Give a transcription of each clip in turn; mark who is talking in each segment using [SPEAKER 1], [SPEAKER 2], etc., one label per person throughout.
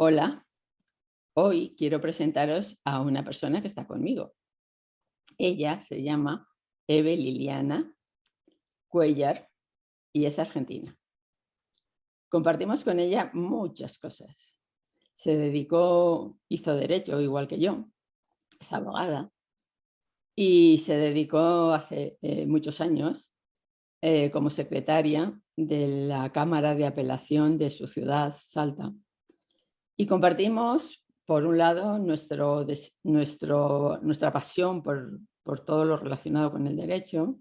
[SPEAKER 1] Hola, hoy quiero presentaros a una persona que está conmigo. Ella se llama Eve Liliana Cuellar y es argentina. Compartimos con ella muchas cosas. Hizo derecho igual que yo, es abogada y se dedicó hace muchos años como secretaria de la Cámara de Apelación de su ciudad, Salta. Y compartimos, por un lado, nuestra pasión por todo lo relacionado con el derecho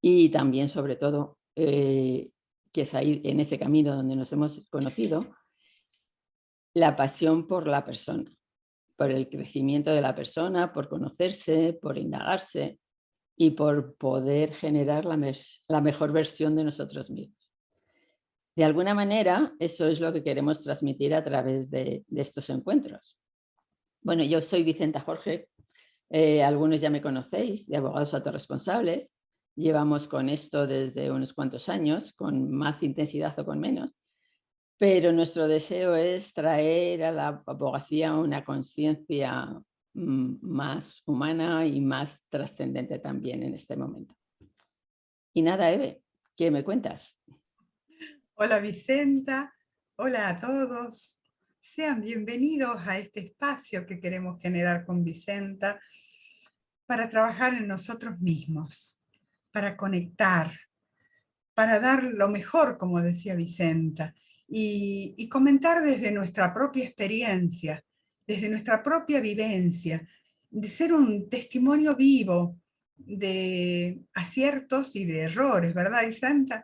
[SPEAKER 1] y también, sobre todo, que es ahí en ese camino donde nos hemos conocido, la pasión por la persona, por el crecimiento de la persona, por conocerse, por indagarse y por poder generar la mejor versión de nosotros mismos. De alguna manera, eso es lo que queremos transmitir a través de estos encuentros. Bueno, yo soy Vicenta Jorge, algunos ya me conocéis, de Abogados Autorresponsables. Llevamos con esto desde unos cuantos años, con más intensidad o con menos, pero nuestro deseo es traer a la abogacía una conciencia más humana y más trascendente también en este momento. Y nada, Eve, ¿qué me cuentas?
[SPEAKER 2] Hola Vicenta, hola a todos. Sean bienvenidos a este espacio que queremos generar con Vicenta para trabajar en nosotros mismos, para conectar, para dar lo mejor, como decía Vicenta, y comentar desde nuestra propia experiencia, desde nuestra propia vivencia, de ser un testimonio vivo de aciertos y de errores, ¿verdad, Vicenta?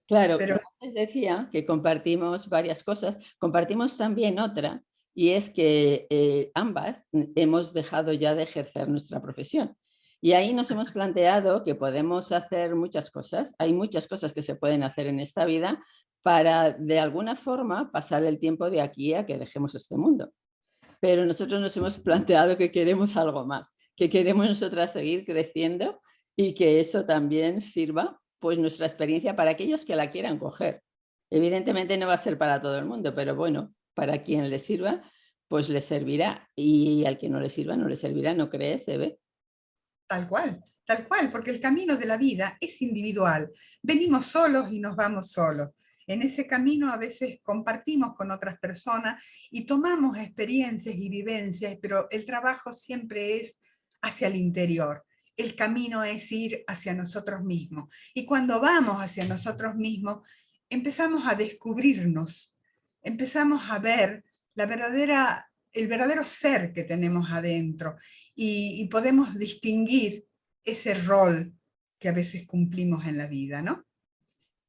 [SPEAKER 1] Claro,
[SPEAKER 2] Pero
[SPEAKER 1] antes decía que compartimos varias cosas, compartimos también otra, y es que ambas hemos dejado ya de ejercer nuestra profesión. Y ahí nos hemos planteado que podemos hacer muchas cosas, hay muchas cosas que se pueden hacer en esta vida para, de alguna forma, pasar el tiempo de aquí a que dejemos este mundo. Pero nosotros nos hemos planteado que queremos algo más, que queremos nosotras seguir creciendo y que eso también sirva, pues, nuestra experiencia para aquellos que la quieran coger. Evidentemente no va a ser para todo el mundo, pero bueno, para quien le sirva, pues le servirá, y al que no le sirva, no le servirá, ¿no crees, Eve?
[SPEAKER 2] tal cual, porque el camino de la vida es individual. Venimos solos y nos vamos solos. En ese camino a veces compartimos con otras personas y tomamos experiencias y vivencias, pero el trabajo siempre es hacia el interior. El camino es ir hacia nosotros mismos. Y cuando vamos hacia nosotros mismos, empezamos a descubrirnos, empezamos a ver el verdadero ser que tenemos adentro y podemos distinguir ese rol que a veces cumplimos en la vida, ¿no?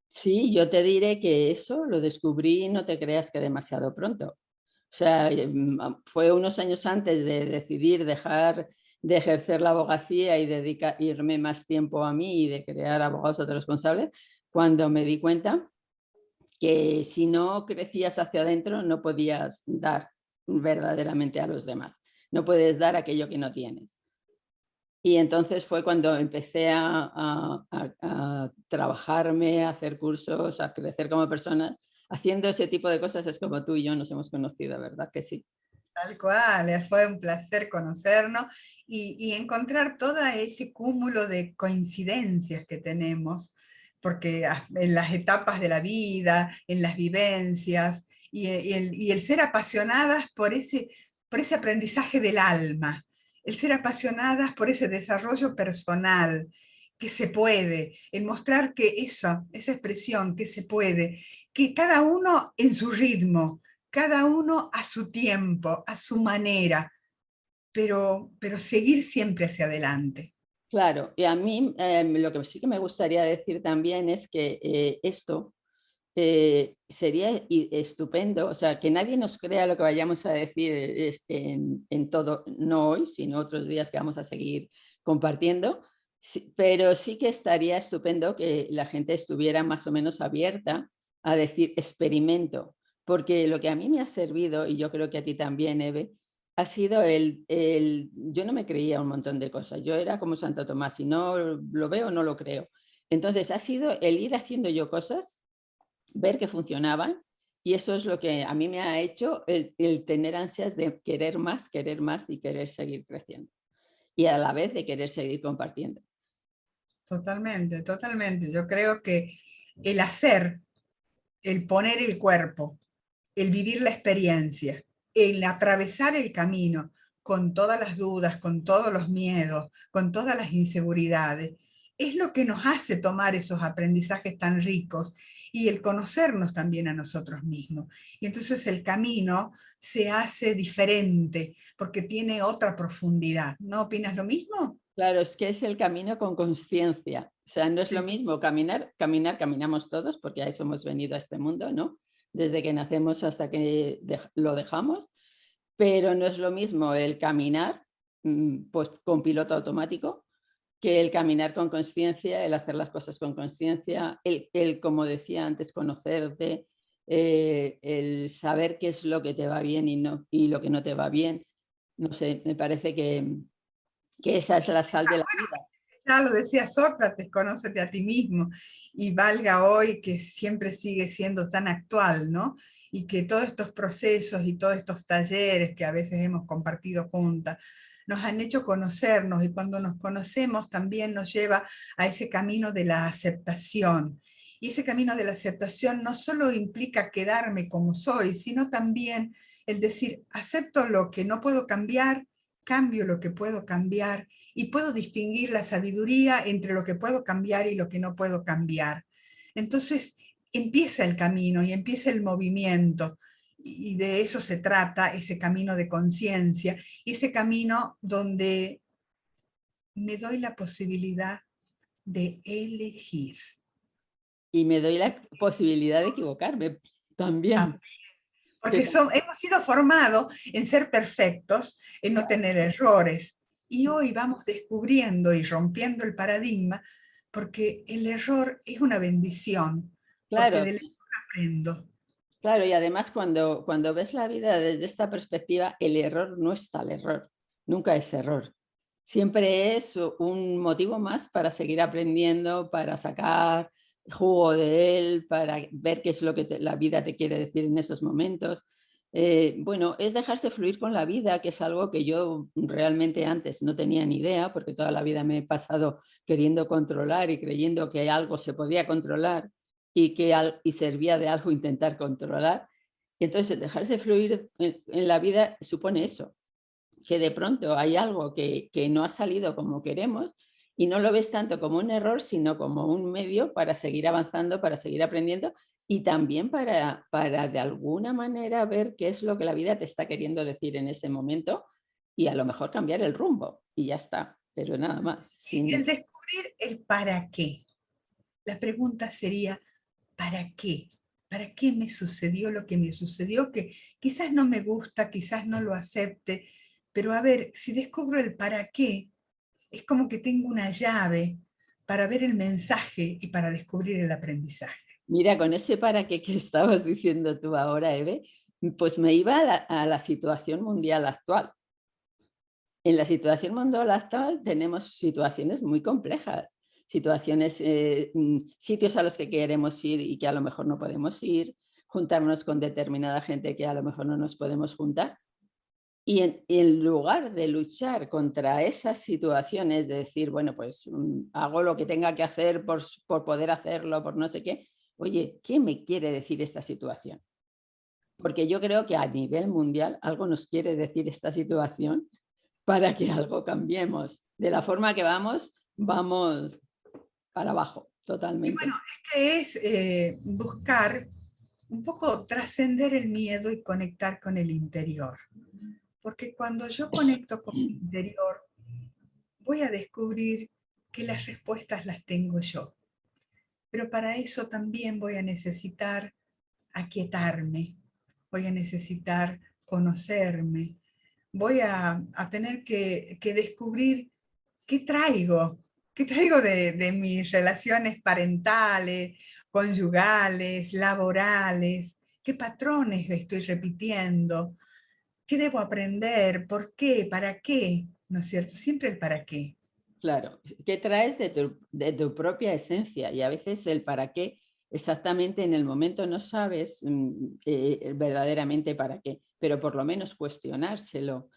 [SPEAKER 1] Sí, yo te diré que eso lo descubrí, no te creas que demasiado pronto. O sea, fue unos años antes de decidir dejar de ejercer la abogacía y irme más tiempo a mí y de crear Abogados Autorresponsables, cuando me di cuenta que si no crecías hacia adentro no podías dar verdaderamente a los demás. No puedes dar aquello que no tienes. Y entonces fue cuando empecé a trabajarme, a hacer cursos, a crecer como persona. Haciendo ese tipo de cosas es como tú y yo nos hemos conocido, ¿verdad? Que sí.
[SPEAKER 2] Tal cual, fue un placer conocernos y encontrar todo ese cúmulo de coincidencias que tenemos, porque en las etapas de la vida, en las vivencias, y el ser apasionadas por ese aprendizaje del alma, el ser apasionadas por ese desarrollo personal, que se puede, el mostrar que esa expresión, que se puede, que cada uno en su ritmo, cada uno a su tiempo, a su manera, pero seguir siempre hacia adelante.
[SPEAKER 1] Claro, y a mí lo que sí que me gustaría decir también es que esto sería estupendo, o sea, que nadie nos crea lo que vayamos a decir en todo, no hoy, sino otros días que vamos a seguir compartiendo, sí, pero sí que estaría estupendo que la gente estuviera más o menos abierta a decir experimento, porque lo que a mí me ha servido, y yo creo que a ti también, Eve, ha sido yo no me creía un montón de cosas, yo era como Santo Tomás, si no lo veo, no lo creo. Entonces ha sido el ir haciendo yo cosas, ver que funcionaban Y eso es lo que a mí me ha hecho el tener ansias de querer más y querer seguir creciendo. Y a la vez de querer seguir compartiendo.
[SPEAKER 2] Totalmente, totalmente. Yo creo que el hacer, el poner el cuerpo, el vivir la experiencia, el atravesar el camino con todas las dudas, con todos los miedos, con todas las inseguridades, es lo que nos hace tomar esos aprendizajes tan ricos y el conocernos también a nosotros mismos. Y entonces el camino se hace diferente porque tiene otra profundidad. ¿No opinas lo mismo?
[SPEAKER 1] Claro, es que es el camino con conciencia. O sea, no es lo
[SPEAKER 2] Sí.
[SPEAKER 1] mismo caminamos todos, porque a eso hemos venido a este mundo, ¿no? Desde que nacemos hasta que lo dejamos, pero no es lo mismo el caminar, pues con piloto automático, que el caminar con conciencia, el hacer las cosas con conciencia, como decía antes, conocerte, el saber qué es lo que te va bien y lo que no te va bien. No sé, me parece que esa es la sal de la vida.
[SPEAKER 2] Ya lo decía Sócrates, conócete a ti mismo, y valga hoy que siempre sigue siendo tan actual, ¿no? Y que todos estos procesos y todos estos talleres que a veces hemos compartido juntas nos han hecho conocernos, y cuando nos conocemos también nos lleva a ese camino de la aceptación. Y ese camino de la aceptación no solo implica quedarme como soy, sino también el decir, acepto lo que no puedo cambiar, cambio lo que puedo cambiar, y puedo distinguir la sabiduría entre lo que puedo cambiar y lo que no puedo cambiar. Entonces empieza el camino y empieza el movimiento, y de eso se trata, ese camino de conciencia, ese camino donde me doy la posibilidad de elegir.
[SPEAKER 1] Y me doy la posibilidad de equivocarme también.
[SPEAKER 2] Porque hemos sido formados en ser perfectos, en no tener errores. Y hoy vamos descubriendo y rompiendo el paradigma, porque el error es una bendición, porque
[SPEAKER 1] Claro,
[SPEAKER 2] del error aprendo.
[SPEAKER 1] claro, y además cuando ves la vida desde esta perspectiva, el error no es tal error, nunca es error. Siempre es un motivo más para seguir aprendiendo, para sacar jugo de él, para ver qué es lo que la vida te quiere decir en esos momentos. Bueno, es dejarse fluir con la vida, que es algo que yo realmente antes no tenía ni idea, porque toda la vida me he pasado queriendo controlar y creyendo que algo se podía controlar y servía de algo intentar controlar. Y entonces dejarse fluir en la vida supone eso, que de pronto hay algo que no ha salido como queremos y no lo ves tanto como un error, sino como un medio para seguir avanzando, para seguir aprendiendo y también para de alguna manera ver qué es lo que la vida te está queriendo decir en ese momento y a lo mejor cambiar el rumbo y ya está, pero nada más.
[SPEAKER 2] El descubrir el para qué. La pregunta sería, ¿para qué? ¿Para qué me sucedió lo que me sucedió? Que quizás no me gusta, quizás no lo acepte, pero a ver, si descubro el para qué, es como que tengo una llave para ver el mensaje y para descubrir el aprendizaje.
[SPEAKER 1] Mira, con ese para qué que estabas diciendo tú ahora, Eve, pues me iba a la situación mundial actual. En la situación mundial actual tenemos situaciones muy complejas, situaciones, sitios a los que queremos ir y que a lo mejor no podemos ir, juntarnos con determinada gente que a lo mejor no nos podemos juntar. Y en lugar de luchar contra esas situaciones, de decir, bueno, pues hago lo que tenga que hacer por poder hacerlo, por no sé qué, oye, ¿qué me quiere decir esta situación? Porque yo creo que a nivel mundial algo nos quiere decir esta situación para que algo cambiemos. De la forma que vamos, vamos para abajo,
[SPEAKER 2] Y
[SPEAKER 1] totalmente.
[SPEAKER 2] bueno, este es buscar un poco trascender el miedo y conectar con el interior. Porque cuando yo conecto con mi interior, voy a descubrir que las respuestas las tengo yo. Pero para eso también voy a necesitar aquietarme, voy a necesitar conocerme, voy a tener que descubrir qué traigo de mis relaciones parentales, conyugales, laborales, qué patrones estoy repitiendo, qué debo aprender, por qué, para qué, ¿no es cierto? Siempre el para qué.
[SPEAKER 1] Claro, ¿qué traes de tu propia esencia? Y a veces el para qué exactamente en el momento no sabes verdaderamente para qué, pero por lo menos cuestionárselo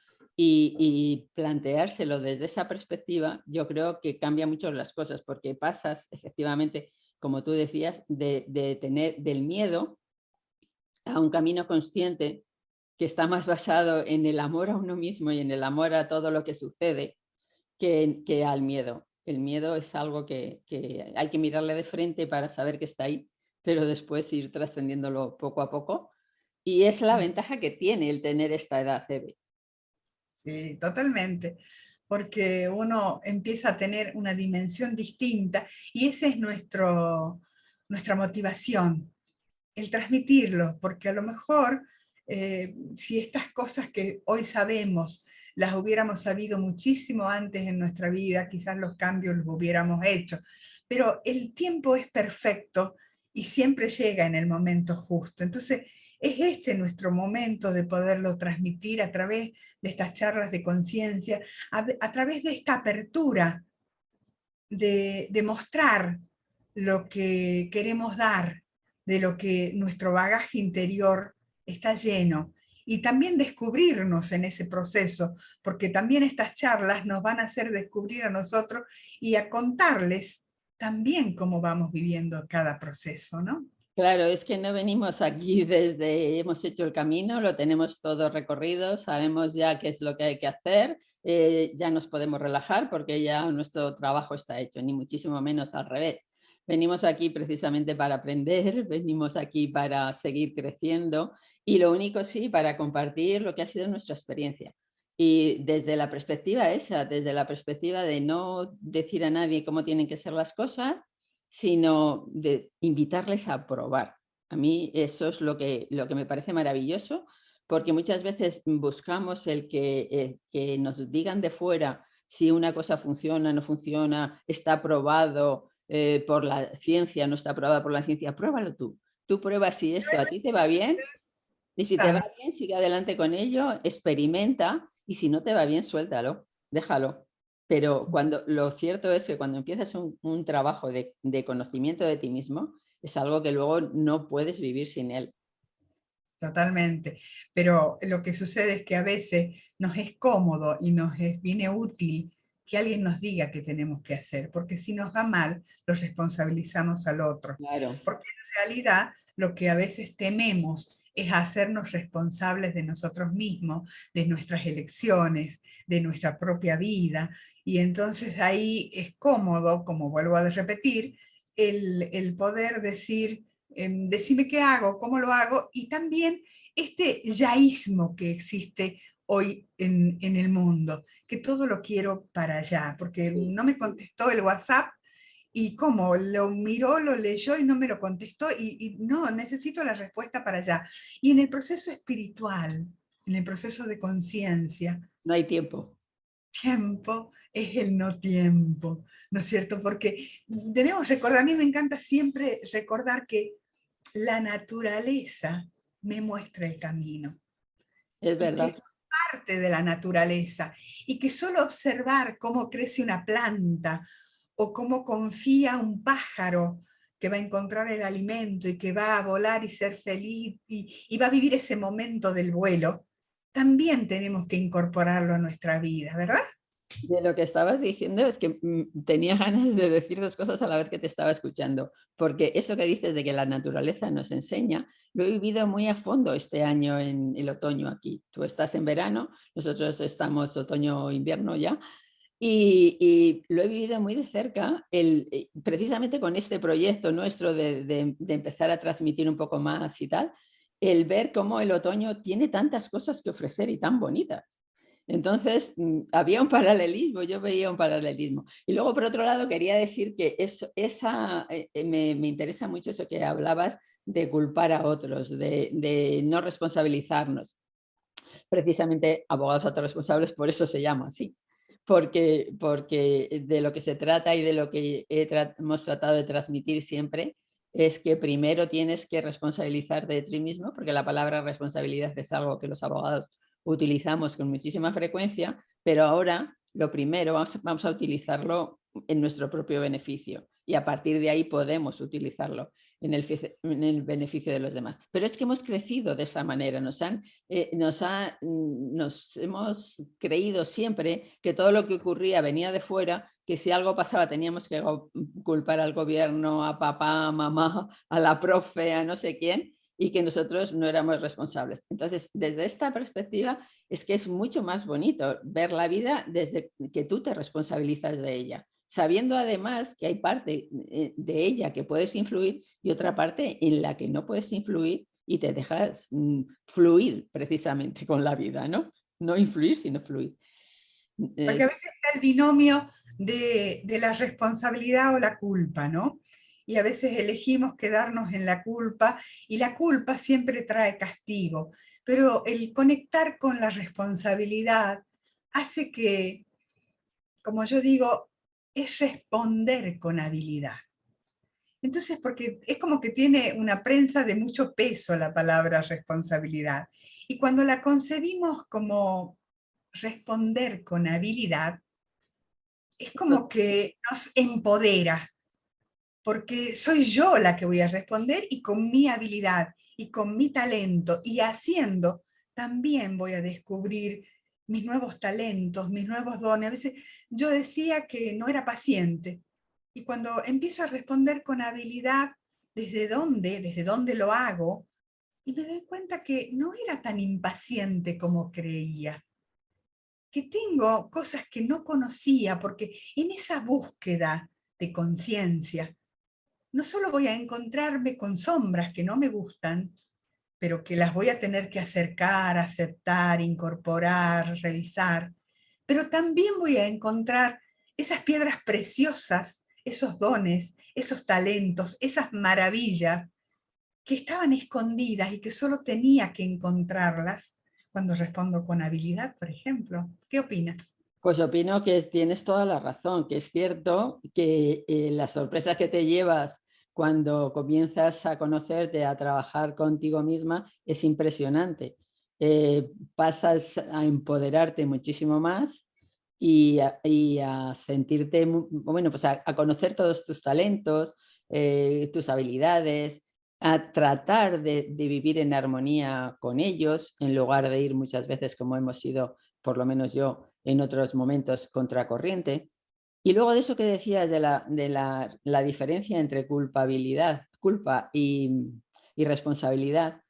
[SPEAKER 1] y planteárselo desde esa perspectiva, yo creo que cambia mucho las cosas, porque pasas efectivamente, como tú decías, de tener del miedo a un camino consciente que está más basado en el amor a uno mismo y en el amor a todo lo que sucede que al miedo. El miedo es algo que hay que mirarle de frente para saber que está ahí, pero después ir trascendiéndolo poco a poco. Y es la ventaja que tiene el tener esta edad, Eve.
[SPEAKER 2] Sí, totalmente, porque uno empieza a tener una dimensión distinta y esa es nuestra motivación, el transmitirlo, porque a lo mejor si estas cosas que hoy sabemos las hubiéramos sabido muchísimo antes en nuestra vida, quizás los cambios los hubiéramos hecho, pero el tiempo es perfecto y siempre llega en el momento justo. Entonces, es este nuestro momento de poderlo transmitir a través de estas charlas de conciencia, a través de esta apertura de mostrar lo que queremos dar, de lo que nuestro bagaje interior está lleno. Y también descubrirnos en ese proceso, porque también estas charlas nos van a hacer descubrir a nosotros y a contarles también cómo vamos viviendo cada proceso, ¿no?
[SPEAKER 1] Claro, es que no venimos aquí desde, hemos hecho el camino, lo tenemos todo recorrido, sabemos ya qué es lo que hay que hacer, ya nos podemos relajar porque ya nuestro trabajo está hecho, ni muchísimo menos al revés. Venimos aquí precisamente para aprender, venimos aquí para seguir creciendo y lo único sí, para compartir lo que ha sido nuestra experiencia. Y desde la perspectiva esa, desde la perspectiva de no decir a nadie cómo tienen que ser las cosas, sino de invitarles a probar. A mí eso es lo que me parece maravilloso, porque muchas veces buscamos el que nos digan de fuera si una cosa funciona, no funciona, está aprobado por la ciencia, no está aprobada por la ciencia. Pruébalo tú. Tú pruebas si esto a ti te va bien y si te va
[SPEAKER 2] Claro,
[SPEAKER 1] bien, sigue adelante con ello, experimenta y si no te va bien, suéltalo, déjalo. Pero cuando, lo cierto es que cuando empiezas un trabajo de conocimiento de ti mismo, es algo que luego no puedes vivir sin él.
[SPEAKER 2] totalmente. Pero lo que sucede es que a veces nos es cómodo y viene útil que alguien nos diga qué tenemos que hacer, porque si nos va mal, los responsabilizamos al otro.
[SPEAKER 1] Claro,
[SPEAKER 2] Porque en realidad lo que a veces tememos es hacernos responsables de nosotros mismos, de nuestras elecciones, de nuestra propia vida. Y entonces ahí es cómodo, como vuelvo a repetir, el poder decir, decime qué hago, cómo lo hago, y también este yaísmo que existe hoy en el mundo, que todo lo quiero para allá, porque
[SPEAKER 1] sí.
[SPEAKER 2] no me contestó el WhatsApp y cómo lo miró, lo leyó y no me lo contestó y no, necesito la respuesta para allá. Y en el proceso espiritual, en el proceso de conciencia,
[SPEAKER 1] No hay tiempo.
[SPEAKER 2] tiempo es el no tiempo, ¿no es cierto? Porque debemos recordar, a mí me encanta siempre recordar que la naturaleza me muestra el camino
[SPEAKER 1] Es
[SPEAKER 2] y que
[SPEAKER 1] verdad.
[SPEAKER 2] es parte de la naturaleza y que solo observar cómo crece una planta o cómo confía un pájaro que va a encontrar el alimento y que va a volar y ser feliz y va a vivir ese momento del vuelo, también tenemos que incorporarlo a nuestra vida, ¿verdad?
[SPEAKER 1] De lo que estabas diciendo es que tenía ganas de decir dos cosas a la vez que te estaba escuchando, porque eso que dices de que la naturaleza nos enseña, lo he vivido muy a fondo este año en el otoño aquí. Tú estás en verano, nosotros estamos otoño-invierno ya, y lo he vivido muy de cerca, precisamente con este proyecto nuestro de empezar a transmitir un poco más y tal, el ver cómo el otoño tiene tantas cosas que ofrecer y tan bonitas. Entonces, había un paralelismo, yo veía un paralelismo. Y luego, por otro lado, quería decir que me interesa mucho eso que hablabas de culpar a otros, de no responsabilizarnos. Precisamente abogados autorresponsables, por eso se llama así, porque de lo que se trata y de lo que hemos tratado de transmitir siempre es que primero tienes que responsabilizarte de ti mismo, porque la palabra responsabilidad es algo que los abogados utilizamos con muchísima frecuencia, pero ahora lo primero vamos a utilizarlo en nuestro propio beneficio y a partir de ahí podemos utilizarlo. en el beneficio de los demás. Pero es que hemos crecido de esa manera, nos hemos creído siempre que todo lo que ocurría venía de fuera, que si algo pasaba teníamos que culpar al gobierno, a papá, a mamá, a la profe, a no sé quién, y que nosotros no éramos responsables. Entonces, desde esta perspectiva, es que es mucho más bonito ver la vida desde que tú te responsabilizas de ella, sabiendo además que hay parte de ella que puedes influir y otra parte en la que no puedes influir y te dejas fluir precisamente con la vida, ¿no? No influir, sino fluir.
[SPEAKER 2] Porque a veces está el binomio de la responsabilidad o la culpa, ¿no? Y a veces elegimos quedarnos en la culpa, y la culpa siempre trae castigo, pero el conectar con la responsabilidad hace que, como yo digo, es responder con habilidad. Entonces, porque es como que tiene una prensa de mucho peso la palabra responsabilidad. Y cuando la concebimos como responder con habilidad, es como que nos empodera, porque soy yo la que voy a responder, y con mi habilidad y con mi talento y haciendo, también voy a descubrir mis nuevos talentos, mis nuevos dones. A veces yo decía que no era paciente, y cuando empiezo a responder con habilidad, desde dónde lo hago, y me doy cuenta que no era tan impaciente como creía, que tengo cosas que no conocía, porque en esa búsqueda de conciencia, no solo voy a encontrarme con sombras que no me gustan, pero que las voy a tener que acercar, aceptar, incorporar, revisar, pero también voy a encontrar esas piedras preciosas, esos dones, esos talentos, esas maravillas que estaban escondidas y que solo tenía que encontrarlas cuando respondo con habilidad, por ejemplo. ¿Qué opinas?
[SPEAKER 1] Pues opino que tienes toda la razón, que es cierto que las sorpresas que te llevas cuando comienzas a conocerte, a trabajar contigo misma, es impresionante. Pasas a empoderarte muchísimo más y a sentirte, bueno, pues a conocer todos tus talentos, tus habilidades, a tratar de vivir en armonía con ellos, en lugar de ir muchas veces como hemos ido, por lo menos yo, en otros momentos contracorriente. Y luego de eso que decías la diferencia entre culpa y responsabilidad,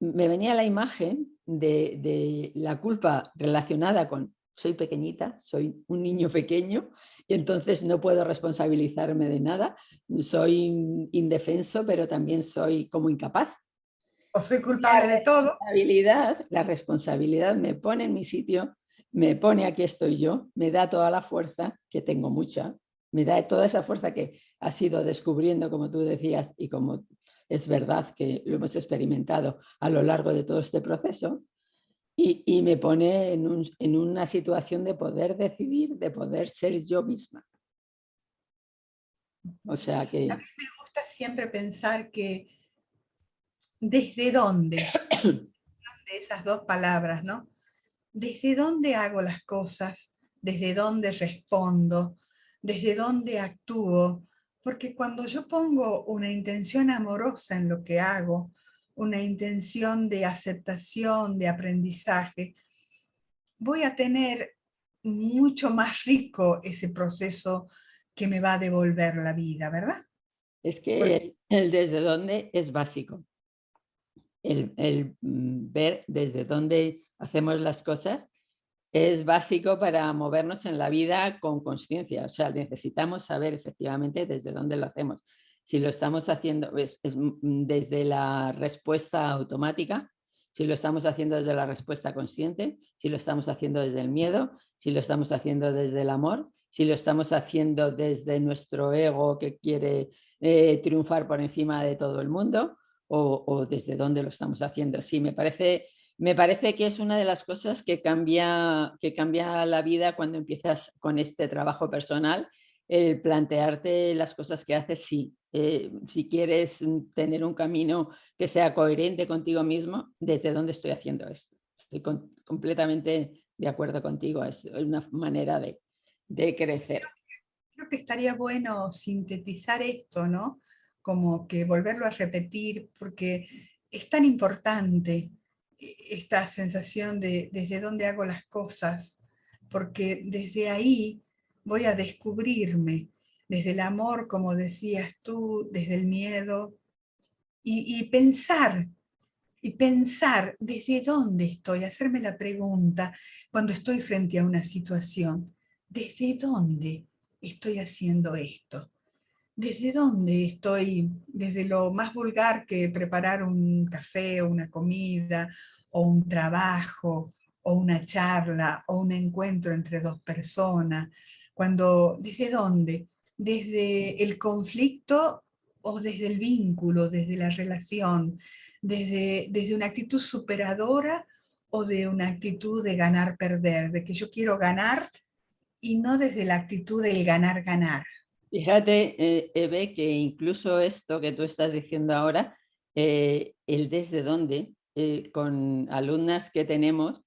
[SPEAKER 1] me venía la imagen de la culpa relacionada con soy pequeñita, soy un niño pequeño y entonces no puedo responsabilizarme de nada, soy indefenso, pero también soy como incapaz.
[SPEAKER 2] ¿O soy culpable de todo?
[SPEAKER 1] La responsabilidad me pone en mi sitio, me pone aquí estoy yo, me da toda la fuerza, que tengo mucha, me da toda esa fuerza que has ido descubriendo, como tú decías, y como es verdad que lo hemos experimentado a lo largo de todo este proceso, y me pone en una situación de poder decidir, de poder ser yo misma. O sea
[SPEAKER 2] A
[SPEAKER 1] que
[SPEAKER 2] mí me gusta siempre pensar que desde dónde, de esas dos palabras, ¿no? ¿Desde dónde hago las cosas? ¿Desde dónde respondo? ¿Desde dónde actúo? Porque cuando yo pongo una intención amorosa en lo que hago, una intención de aceptación, de aprendizaje, voy a tener mucho más rico ese proceso que me va a devolver la vida, ¿verdad?
[SPEAKER 1] es
[SPEAKER 2] Porque
[SPEAKER 1] que el desde dónde es básico. El ver desde dónde hacemos las cosas es básico para movernos en la vida con conciencia. O sea, necesitamos saber efectivamente desde dónde lo hacemos. Si lo estamos haciendo desde la respuesta automática, si lo estamos haciendo desde la respuesta consciente, si lo estamos haciendo desde el miedo, si lo estamos haciendo desde el amor, si lo estamos haciendo desde nuestro ego que quiere triunfar por encima de todo el mundo, o desde dónde lo estamos haciendo. Sí, me parece que es una de las cosas que cambia la vida cuando empiezas con este trabajo personal, el plantearte las cosas que haces, sí. Si quieres tener un camino que sea coherente contigo mismo, ¿desde dónde estoy haciendo esto? Estoy completamente de acuerdo contigo, es una manera de crecer.
[SPEAKER 2] creo que estaría bueno sintetizar esto, ¿no? como que volverlo a repetir, porque es tan importante esta sensación de desde dónde hago las cosas, porque desde ahí voy a descubrirme, desde el amor, como decías tú, desde el miedo, y pensar desde dónde estoy, hacerme la pregunta cuando estoy frente a una situación, ¿desde dónde estoy haciendo esto? ¿Desde dónde estoy? Desde lo más vulgar que preparar un café o una comida o un trabajo o una charla o un encuentro entre dos personas. ¿Desde dónde? ¿Desde el conflicto o desde el vínculo, desde la relación? ¿Desde una actitud superadora o de una actitud de ganar-perder? De que yo quiero ganar y no desde la actitud del ganar-ganar.
[SPEAKER 1] Fíjate, Eve, que incluso esto que tú estás diciendo ahora, el desde dónde, con alumnas que tenemos,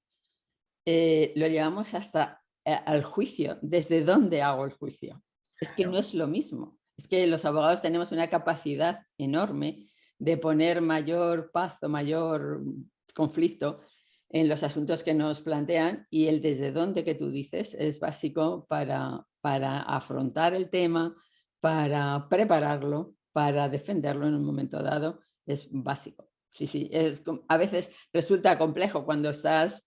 [SPEAKER 1] lo llevamos hasta al juicio. ¿Desde dónde hago el juicio? Es que no es lo mismo. Es que los abogados tenemos una capacidad enorme de poner mayor paz o mayor conflicto en los asuntos que nos plantean, y el desde dónde que tú dices es básico para afrontar el tema, para prepararlo, para defenderlo en un momento dado. Es básico. Sí, sí, a veces resulta complejo cuando estás,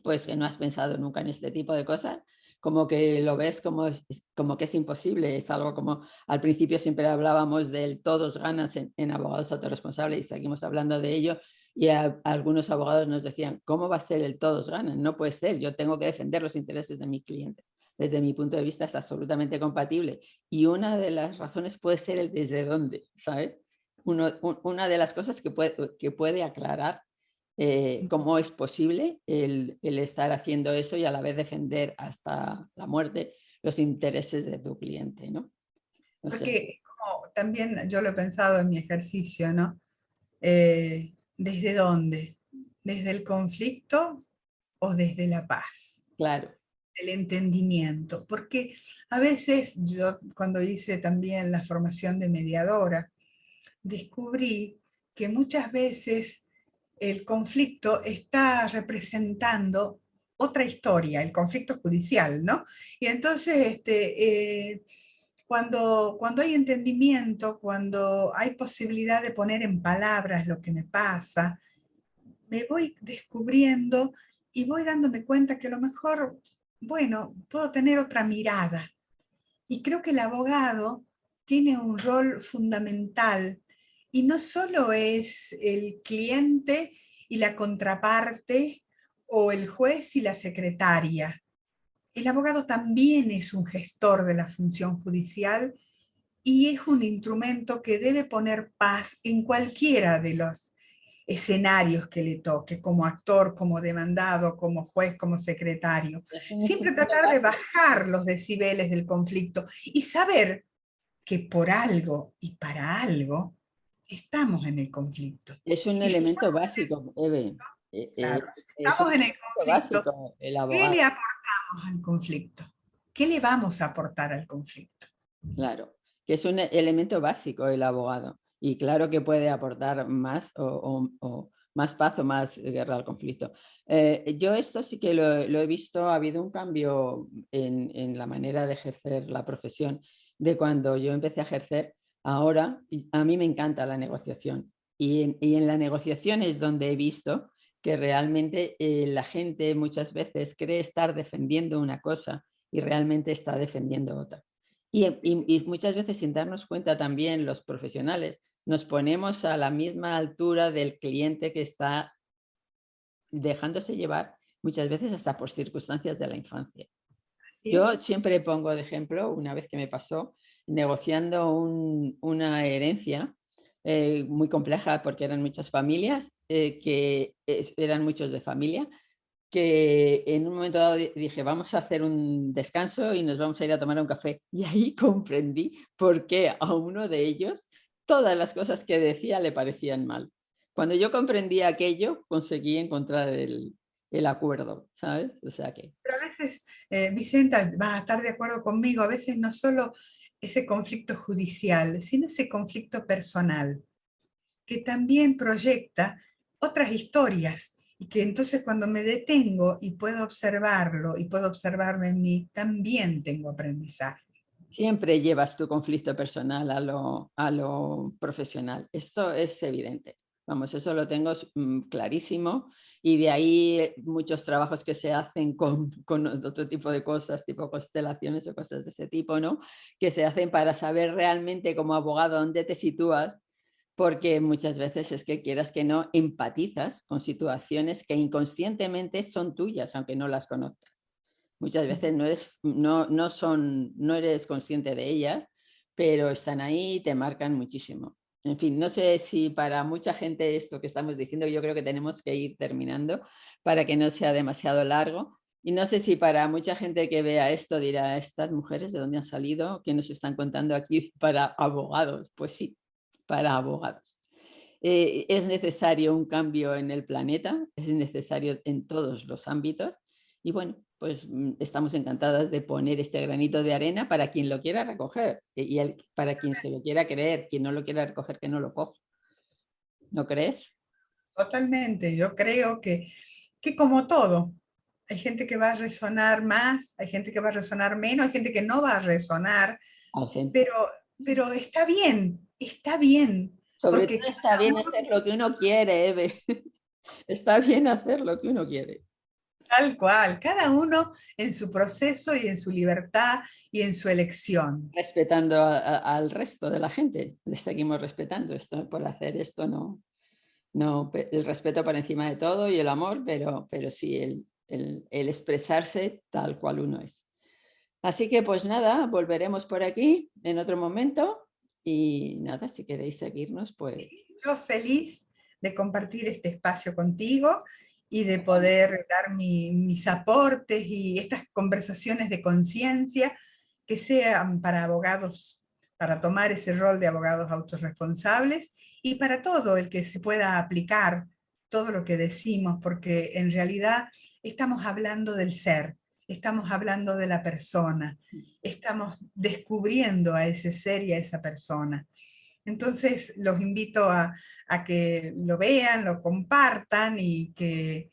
[SPEAKER 1] pues, que no has pensado nunca en este tipo de cosas, como que lo ves como que es imposible. Es algo como, al principio siempre hablábamos del todos ganas en abogados autorresponsables, y seguimos hablando de ello, y algunos abogados nos decían, ¿cómo va a ser el todos ganan? No puede ser, yo tengo que defender los intereses de mi cliente. Desde mi punto de vista es absolutamente compatible, y una de las razones puede ser el desde dónde, ¿sabes? Una de las cosas que puede aclarar cómo es posible el estar haciendo eso y a la vez defender hasta la muerte los intereses de tu cliente, ¿no? O sea,
[SPEAKER 2] Porque como también yo lo he pensado en mi ejercicio, ¿no? ¿Desde dónde? ¿Desde el conflicto o desde la paz?
[SPEAKER 1] claro,
[SPEAKER 2] El entendimiento. Porque a veces yo, cuando hice también la formación de mediadora, descubrí que muchas veces el conflicto está representando otra historia, el conflicto judicial, ¿no? Y entonces, cuando hay entendimiento, cuando hay posibilidad de poner en palabras lo que me pasa, me voy descubriendo y voy dándome cuenta que a lo mejor, bueno, puedo tener otra mirada. Y creo que el abogado tiene un rol fundamental y no solo es el cliente y la contraparte o el juez y la secretaria. El abogado también es un gestor de la función judicial y es un instrumento que debe poner paz en cualquiera de los escenarios que le toque, como actor, como demandado, como juez, como secretario.
[SPEAKER 1] es un
[SPEAKER 2] Siempre
[SPEAKER 1] instrumento
[SPEAKER 2] tratar de
[SPEAKER 1] básico.
[SPEAKER 2] bajar los decibeles del conflicto y saber que por algo y para algo estamos en el conflicto.
[SPEAKER 1] Es un
[SPEAKER 2] Y si
[SPEAKER 1] elemento
[SPEAKER 2] estamos,
[SPEAKER 1] básico, Eve.
[SPEAKER 2] claro, si
[SPEAKER 1] Es un
[SPEAKER 2] estamos en el
[SPEAKER 1] elemento
[SPEAKER 2] conflicto,
[SPEAKER 1] básico el
[SPEAKER 2] ¿qué le
[SPEAKER 1] abogado,
[SPEAKER 2] aportamos al conflicto? ¿Qué le vamos a aportar al conflicto?
[SPEAKER 1] claro, que es un elemento básico el abogado. Y claro que puede aportar más o más paz o más guerra al conflicto. Yo esto sí que lo he visto, ha habido un cambio en la manera de ejercer la profesión de cuando yo empecé a ejercer. Ahora, a mí me encanta la negociación, y en la negociación es donde he visto que realmente la gente muchas veces cree estar defendiendo una cosa y realmente está defendiendo otra. Y muchas veces, sin darnos cuenta, también los profesionales nos ponemos a la misma altura del cliente que está dejándose llevar, muchas veces hasta por circunstancias de la infancia.
[SPEAKER 2] Así
[SPEAKER 1] Yo
[SPEAKER 2] es.
[SPEAKER 1] siempre pongo de ejemplo una vez que me pasó negociando una herencia muy compleja, porque eran muchas familias, eran muchos de familia, que en un momento dado dije, vamos a hacer un descanso y nos vamos a ir a tomar un café. Y ahí comprendí por qué a uno de ellos todas las cosas que decía le parecían mal. Cuando yo comprendí aquello, conseguí encontrar el acuerdo, ¿sabes? O sea que,
[SPEAKER 2] Pero a veces, Vicenta, vas a estar de acuerdo conmigo, a veces no solo ese conflicto judicial, sino ese conflicto personal, que también proyecta otras historias y que entonces cuando me detengo y puedo observarlo y puedo observarme en mí, también tengo aprendizaje.
[SPEAKER 1] Siempre llevas tu conflicto personal a lo profesional. Esto es evidente. Vamos, eso lo tengo clarísimo y de ahí muchos trabajos que se hacen con otro tipo de cosas, tipo constelaciones o cosas de ese tipo, ¿no? Que se hacen para saber realmente como abogado dónde te sitúas, porque muchas veces es que quieras que no empatizas con situaciones que inconscientemente son tuyas, aunque no las conozcas. Muchas veces no eres consciente de ellas, pero están ahí y te marcan muchísimo. En fin, no sé si para mucha gente esto que estamos diciendo, yo creo que tenemos que ir terminando para que no sea demasiado largo. Y no sé si para mucha gente que vea esto dirá, ¿estas mujeres de dónde han salido? ¿Qué nos están contando aquí para abogados? Pues sí, para abogados. Es necesario un cambio en el planeta, es necesario en todos los ámbitos. Y bueno, pues estamos encantadas de poner este granito de arena para quien lo quiera recoger y para quien se lo quiera creer, quien no lo quiera recoger, que no lo coja. ¿No crees?
[SPEAKER 2] Totalmente, yo creo que como todo, hay gente que va a resonar más, hay gente que va a resonar menos, hay gente que no va a resonar,
[SPEAKER 1] Hay gente.
[SPEAKER 2] pero, pero está bien,
[SPEAKER 1] Sobre
[SPEAKER 2] porque
[SPEAKER 1] todo está bien hacer lo que uno quiere, Eve. Está bien hacer lo que uno quiere.
[SPEAKER 2] tal cual, cada uno en su proceso y en su libertad y en su elección.
[SPEAKER 1] Respetando al resto de la gente. Les seguimos respetando esto por hacer esto, no. No, el respeto por encima de todo y el amor, pero sí el expresarse tal cual uno es. Así que pues nada, volveremos por aquí en otro momento y nada, si queréis seguirnos, pues
[SPEAKER 2] Yo feliz de compartir este espacio contigo y de poder dar mis aportes y estas conversaciones de conciencia que sean para abogados, para tomar ese rol de abogados autorresponsables y para todo el que se pueda aplicar todo lo que decimos, porque en realidad estamos hablando del ser, estamos hablando de la persona, estamos descubriendo a ese ser y a esa persona. Entonces, los invito a que lo vean, lo compartan y que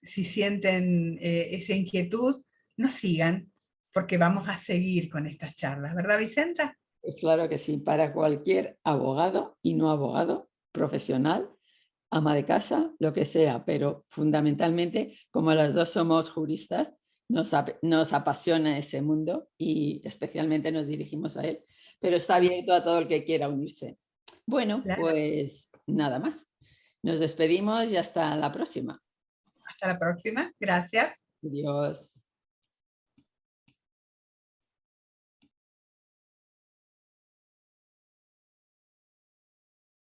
[SPEAKER 2] si sienten esa inquietud, nos sigan, porque vamos a seguir con estas charlas, ¿verdad, Vicenta?
[SPEAKER 1] pues claro que sí, para cualquier abogado y no abogado, profesional, ama de casa, lo que sea, pero fundamentalmente, como las dos somos juristas, nos apasiona ese mundo y especialmente nos dirigimos a él, pero está abierto a todo el que quiera unirse. Bueno,
[SPEAKER 2] Claro.
[SPEAKER 1] pues nada más. Nos despedimos y hasta la próxima.
[SPEAKER 2] Hasta la próxima. Gracias.
[SPEAKER 1] Adiós.